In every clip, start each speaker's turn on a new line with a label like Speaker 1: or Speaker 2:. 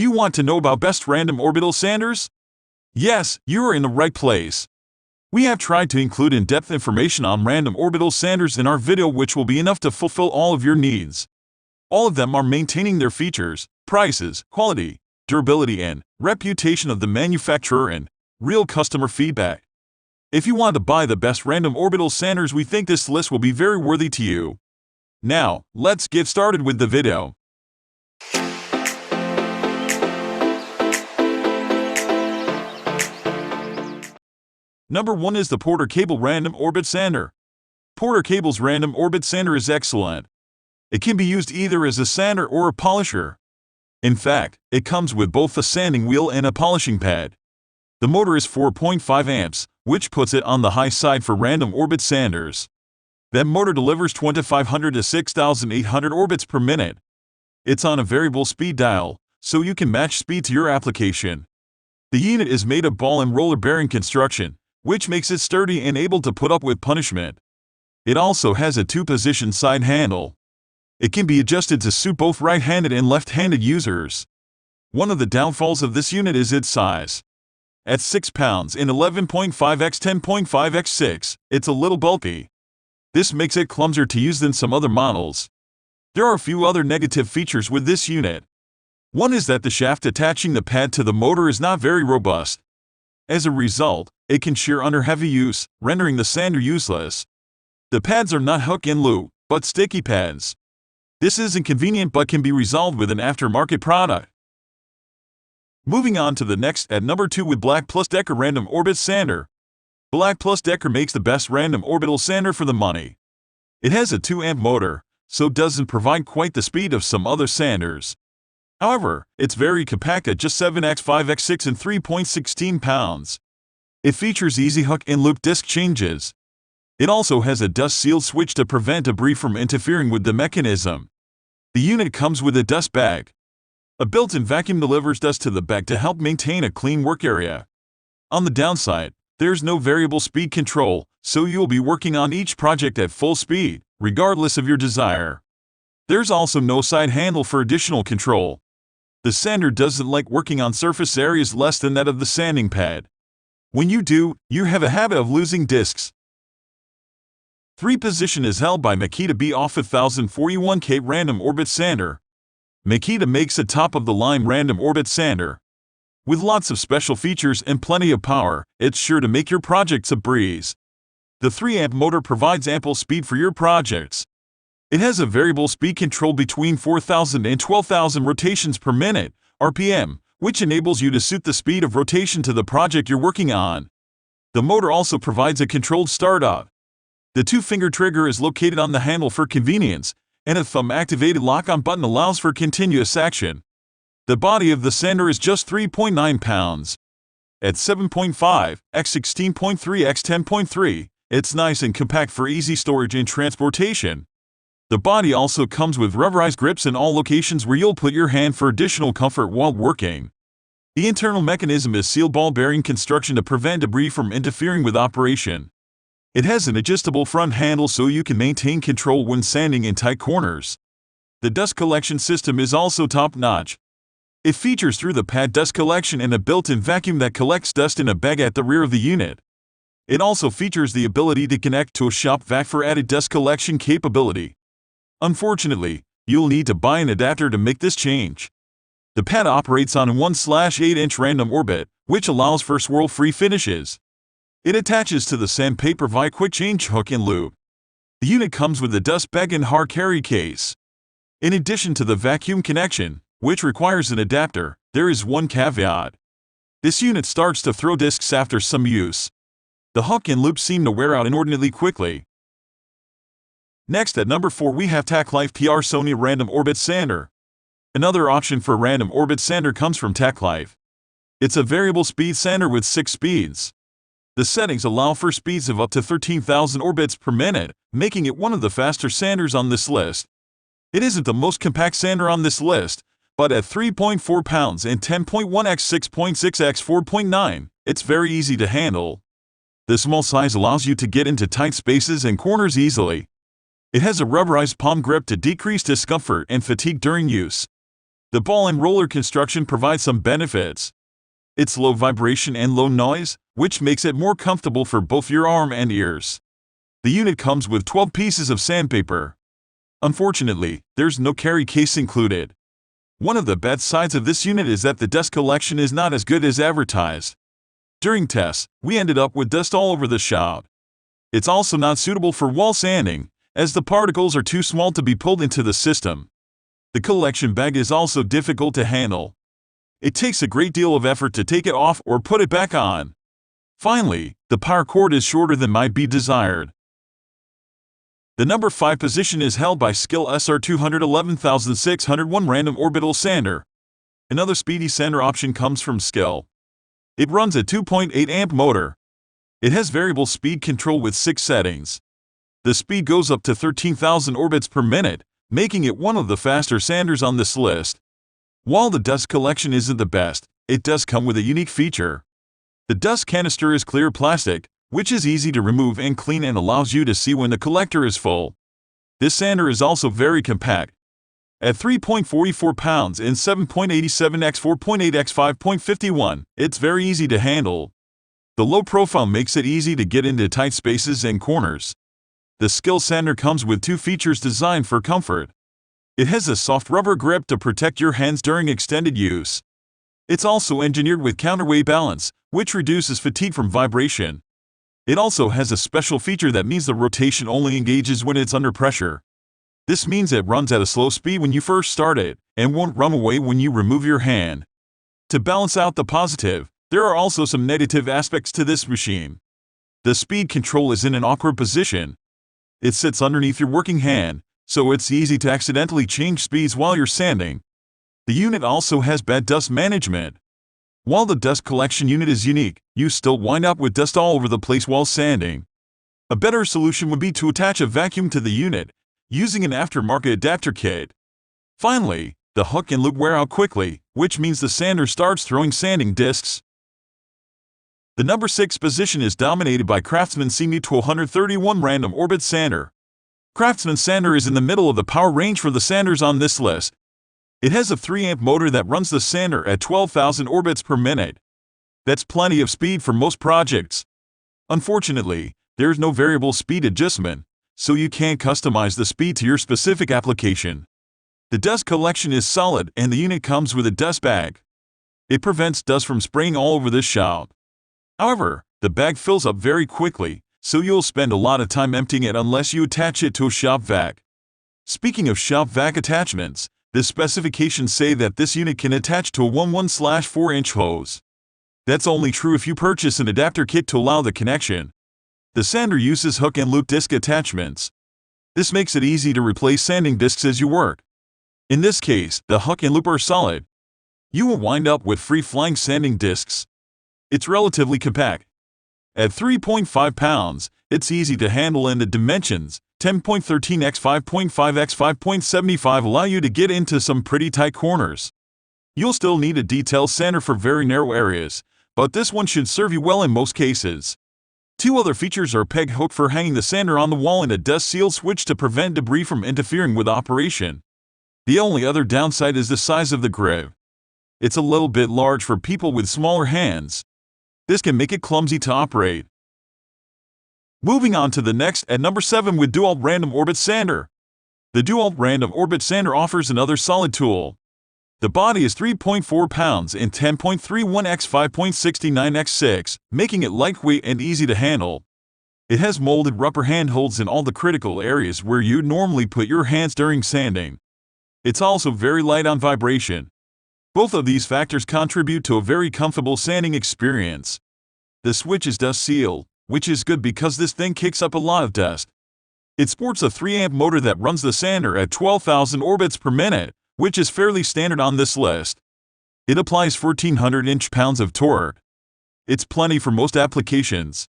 Speaker 1: Do you want to know about best random orbital sanders? Yes, you are in the right place. We have tried to include in-depth information on random orbital sanders in our video, which will be enough to fulfill all of your needs. All of them are maintaining their features, prices, quality, durability, and reputation of the manufacturer and real customer feedback. If you want to buy the best random orbital sanders, we think this list will be very worthy to you. Now, let's get started with the video. Number 1 is the Porter Cable Random Orbit Sander. Porter Cable's Random Orbit Sander is excellent. It can be used either as a sander or a polisher. In fact, it comes with both a sanding wheel and a polishing pad. The motor is 4.5 amps, which puts it on the high side for random orbit sanders. That motor delivers 2,500 to 6,800 orbits per minute. It's on a variable speed dial, so you can match speed to your application. The unit is made of ball and roller bearing construction, which makes it sturdy and able to put up with punishment. It also has a 2-position side handle. It can be adjusted to suit both right-handed and left-handed users. One of the downfalls of this unit is its size. At 6 pounds in 11.5 x 10.5 x 6, it's a little bulky. This makes it clumsier to use than some other models. There are a few other negative features with this unit. One is that the shaft attaching the pad to the motor is not very robust. As a result, it can shear under heavy use, rendering the sander useless. The pads are not hook and loop, but sticky pads. This is inconvenient but can be resolved with an aftermarket product. Moving on to the next at number 2 with BLACK+DECKER Random Orbit Sander. BLACK+DECKER makes the best random orbital sander for the money. It has a 2-amp motor, so doesn't provide quite the speed of some other sanders. However, it's very compact at just 7x 5x 6 and 3.16 pounds. It features easy hook and loop disc changes. It also has a dust seal switch to prevent debris from interfering with the mechanism. The unit comes with a dust bag. A built-in vacuum delivers dust to the bag to help maintain a clean work area. On the downside, there's no variable speed control, so you'll be working on each project at full speed, regardless of your desire. There's also no side handle for additional control. The sander doesn't like working on surface areas less than that of the sanding pad. When you do, you have a habit of losing discs. 3 position is held by Makita BOF1041K Random Orbit Sander. Makita makes a top-of-the-line random orbit sander. With lots of special features and plenty of power, it's sure to make your projects a breeze. The 3-amp motor provides ample speed for your projects. It has a variable speed control between 4,000 and 12,000 rotations per minute, RPM, which enables you to suit the speed of rotation to the project you're working on. The motor also provides a controlled startup. The 2-finger trigger is located on the handle for convenience, and a thumb-activated lock-on button allows for continuous action. The body of the sander is just 3.9 pounds. At 7.5 x 16.3 x 10.3, it's nice and compact for easy storage and transportation. The body also comes with rubberized grips in all locations where you'll put your hand for additional comfort while working. The internal mechanism is sealed ball bearing construction to prevent debris from interfering with operation. It has an adjustable front handle so you can maintain control when sanding in tight corners. The dust collection system is also top-notch. It features through-the-pad dust collection and a built-in vacuum that collects dust in a bag at the rear of the unit. It also features the ability to connect to a shop vac for added dust collection capability. Unfortunately, you'll need to buy an adapter to make this change. The pad operates on a 1/8-inch random orbit, which allows for swirl-free finishes. It attaches to the sandpaper via quick-change hook and loop. The unit comes with a dust bag and hard carry case. In addition to the vacuum connection, which requires an adapter, there is one caveat. This unit starts to throw discs after some use. The hook and loop seem to wear out inordinately quickly. Next at number 4 we have Tacklife PR Sony Random Orbit Sander. Another option for random orbit sander comes from Tacklife. It's a variable speed sander with 6 speeds. The settings allow for speeds of up to 13,000 orbits per minute, making it one of the faster sanders on this list. It isn't the most compact sander on this list, but at 3.4 pounds and 10.1 x 6.6 x 4.9, it's very easy to handle. The small size allows you to get into tight spaces and corners easily. It has a rubberized palm grip to decrease discomfort and fatigue during use. The ball and roller construction provides some benefits. It's low vibration and low noise, which makes it more comfortable for both your arm and ears. The unit comes with 12 pieces of sandpaper. Unfortunately, there's no carry case included. One of the bad sides of this unit is that the dust collection is not as good as advertised. During tests, we ended up with dust all over the shop. It's also not suitable for wall sanding, as the particles are too small to be pulled into the system. The collection bag is also difficult to handle. It takes a great deal of effort to take it off or put it back on. Finally, the power cord is shorter than might be desired. The number 5 position is held by SKIL SR211601 Random Orbital Sander. Another speedy sander option comes from SKIL. It runs a 2.8 amp motor. It has variable speed control with 6 settings. The speed goes up to 13,000 orbits per minute, making it one of the faster sanders on this list. While the dust collection isn't the best, it does come with a unique feature. The dust canister is clear plastic, which is easy to remove and clean and allows you to see when the collector is full. This sander is also very compact. At 3.44 pounds and 7.87 x 4.8 x 5.51, it's very easy to handle. The low profile makes it easy to get into tight spaces and corners. The SKIL sander comes with 2 features designed for comfort. It has a soft rubber grip to protect your hands during extended use. It's also engineered with counterweight balance, which reduces fatigue from vibration. It also has a special feature that means the rotation only engages when it's under pressure. This means it runs at a slow speed when you first start it, and won't run away when you remove your hand. To balance out the positive, there are also some negative aspects to this machine. The speed control is in an awkward position. It sits underneath your working hand, so it's easy to accidentally change speeds while you're sanding. The unit also has bad dust management. While the dust collection unit is unique, you still wind up with dust all over the place while sanding. A better solution would be to attach a vacuum to the unit, using an aftermarket adapter kit. Finally, the hook and loop wear out quickly, which means the sander starts throwing sanding discs. The number 6 position is dominated by CRAFTSMAN CMU-231 Random Orbit Sander. CRAFTSMAN sander is in the middle of the power range for the sanders on this list. It has a 3 amp motor that runs the sander at 12,000 orbits per minute. That's plenty of speed for most projects. Unfortunately, there's no variable speed adjustment, so you can't customize the speed to your specific application. The dust collection is solid and the unit comes with a dust bag. It prevents dust from spraying all over the shop. However, the bag fills up very quickly, so you'll spend a lot of time emptying it unless you attach it to a shop vac. Speaking of shop vac attachments, the specifications say that this unit can attach to a 1/4-inch hose. That's only true if you purchase an adapter kit to allow the connection. The sander uses hook and loop disc attachments. This makes it easy to replace sanding discs as you work. In this case, the hook and loop are solid. You will wind up with free-flying sanding discs. It's relatively compact. At 3.5 pounds, it's easy to handle and the dimensions, 10.13 x 5.5 x 5.75 allow you to get into some pretty tight corners. You'll still need a detail sander for very narrow areas, but this one should serve you well in most cases. 2 other features are a peg hook for hanging the sander on the wall and a dust seal switch to prevent debris from interfering with operation. The only other downside is the size of the grip. It's a little bit large for people with smaller hands. This can make it clumsy to operate. Moving on to the next at number 7 with DEWALT Random Orbit Sander. The DEWALT Random Orbit Sander offers another solid tool. The body is 3.4 pounds and 10.31 x 5.69 x 6, making it lightweight and easy to handle. It has molded rubber handholds in all the critical areas where you'd normally put your hands during sanding. It's also very light on vibration. Both of these factors contribute to a very comfortable sanding experience. The switch is dust sealed, which is good because this thing kicks up a lot of dust. It sports a 3 amp motor that runs the sander at 12,000 orbits per minute, which is fairly standard on this list. It applies 1,400 inch-pounds of torque. It's plenty for most applications.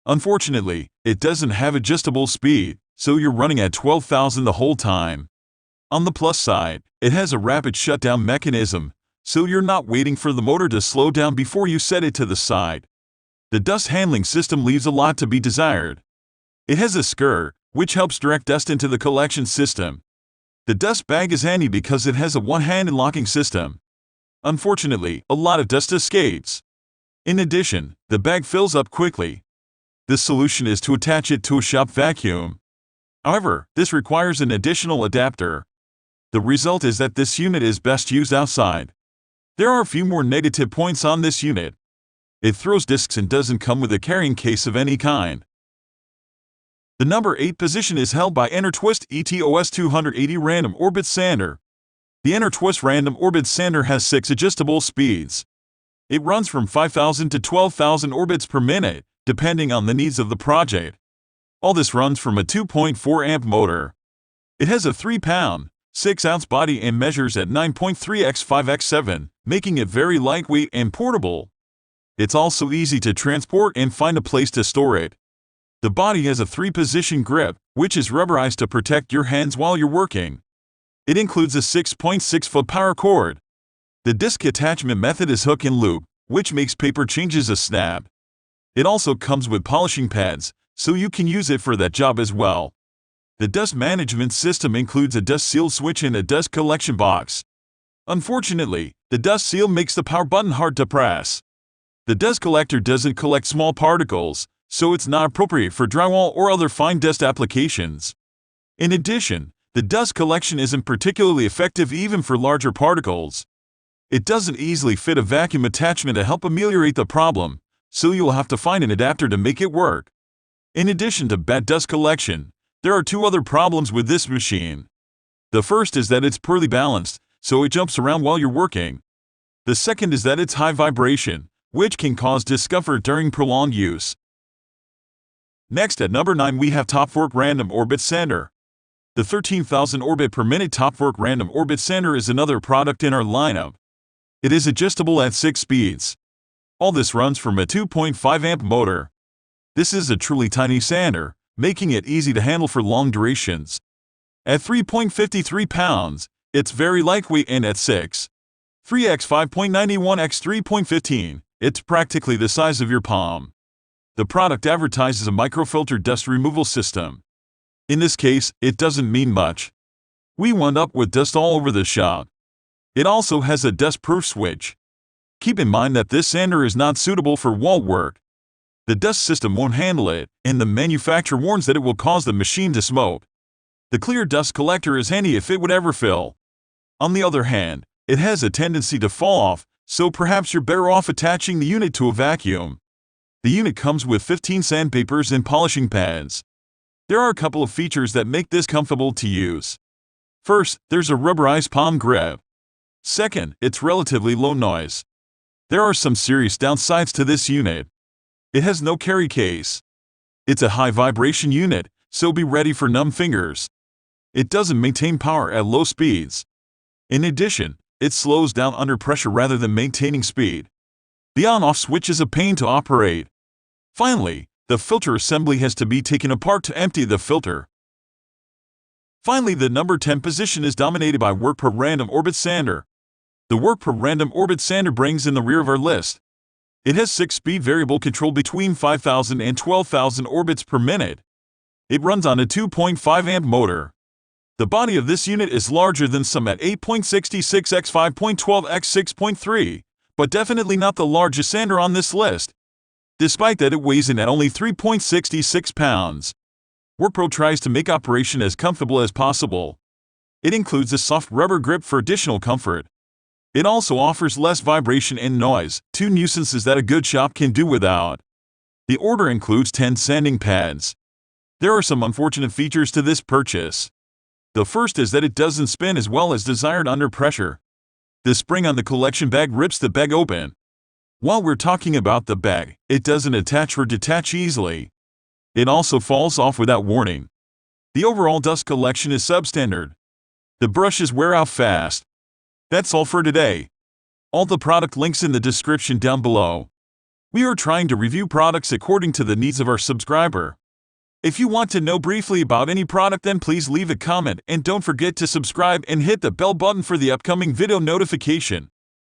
Speaker 1: Unfortunately, it doesn't have adjustable speed, so you're running at 12,000 the whole time. On the plus side, it has a rapid shutdown mechanism, so you're not waiting for the motor to slow down before you set it to the side. The dust handling system leaves a lot to be desired. It has a SKIL, which helps direct dust into the collection system. The dust bag is handy because it has a one-handed locking system. Unfortunately, a lot of dust escapes. In addition, the bag fills up quickly. The solution is to attach it to a shop vacuum. However, this requires an additional adapter. The result is that this unit is best used outside. There are a few more negative points on this unit. It throws discs and doesn't come with a carrying case of any kind. The number 8 position is held by Enertwist ET-OS-280 Random Orbit Sander. The Enertwist Random Orbit Sander has 6 adjustable speeds. It runs from 5,000 to 12,000 orbits per minute, depending on the needs of the project. All this runs from a 2.4 amp motor. It has a 3-pound, 6-ounce body and measures at 9.3 x 5 x 7, making it very lightweight and portable. It's also easy to transport and find a place to store it. The body has a 3-position grip, which is rubberized to protect your hands while you're working. It includes a 6.6-foot power cord. The disc attachment method is hook and loop, which makes paper changes a snap. It also comes with polishing pads, so you can use it for that job as well. The dust management system includes a dust seal switch and a dust collection box. Unfortunately, the dust seal makes the power button hard to press. The dust collector doesn't collect small particles, so it's not appropriate for drywall or other fine dust applications. In addition, the dust collection isn't particularly effective even for larger particles. It doesn't easily fit a vacuum attachment to help ameliorate the problem, so you'll have to find an adapter to make it work. In addition to bad dust collection, there are 2 other problems with this machine. The first is that it's poorly balanced, so it jumps around while you're working. The second is that it's high vibration, which can cause discomfort during prolonged use. Next at number 9 we have TopWork Random Orbit Sander. The 13,000 orbit per minute TopWork Random Orbit Sander is another product in our lineup. It is adjustable at 6 speeds. All this runs from a 2.5 amp motor. This is a truly tiny sander, making it easy to handle for long durations. At 3.53 pounds, it's very lightweight, and at 6.3 x 5.91 x 3.15, it's practically the size of your palm. The product advertises a microfilter dust removal system. In this case, it doesn't mean much. We wound up with dust all over the shop. It also has a dust-proof switch. Keep in mind that this sander is not suitable for wall work. The dust system won't handle it, and the manufacturer warns that it will cause the machine to smoke. The clear dust collector is handy if it would ever fill. On the other hand, it has a tendency to fall off, so perhaps you're better off attaching the unit to a vacuum. The unit comes with 15 sandpapers and polishing pads. There are a couple of features that make this comfortable to use. First, there's a rubberized palm grip. Second, it's relatively low noise. There are some serious downsides to this unit. It has no carry case. It's a high vibration unit, so be ready for numb fingers. It doesn't maintain power at low speeds. In addition, it slows down under pressure rather than maintaining speed. The on-off switch is a pain to operate. Finally, the filter assembly has to be taken apart to empty the filter. Finally, the number 10 position is dominated by WORKPRO Random Orbit Sander. The WORKPRO Random Orbit Sander brings in the rear of our list. It has 6-speed variable control between 5,000 and 12,000 orbits per minute. It runs on a 2.5 amp motor. The body of this unit is larger than some at 8.66 x 5.12 x 6.3, but definitely not the largest sander on this list. Despite that, it weighs in at only 3.66 pounds. WORKPRO tries to make operation as comfortable as possible. It includes a soft rubber grip for additional comfort. It also offers less vibration and noise, 2 nuisances that a good shop can do without. The order includes 10 sanding pads. There are some unfortunate features to this purchase. The first is that it doesn't spin as well as desired under pressure. The spring on the collection bag rips the bag open. While we're talking about the bag, it doesn't attach or detach easily. It also falls off without warning. The overall dust collection is substandard. The brushes wear out fast. That's all for today. All the product links in the description down below. We are trying to review products according to the needs of our subscriber. If you want to know briefly about any product, then please leave a comment and don't forget to subscribe and hit the bell button for the upcoming video notification.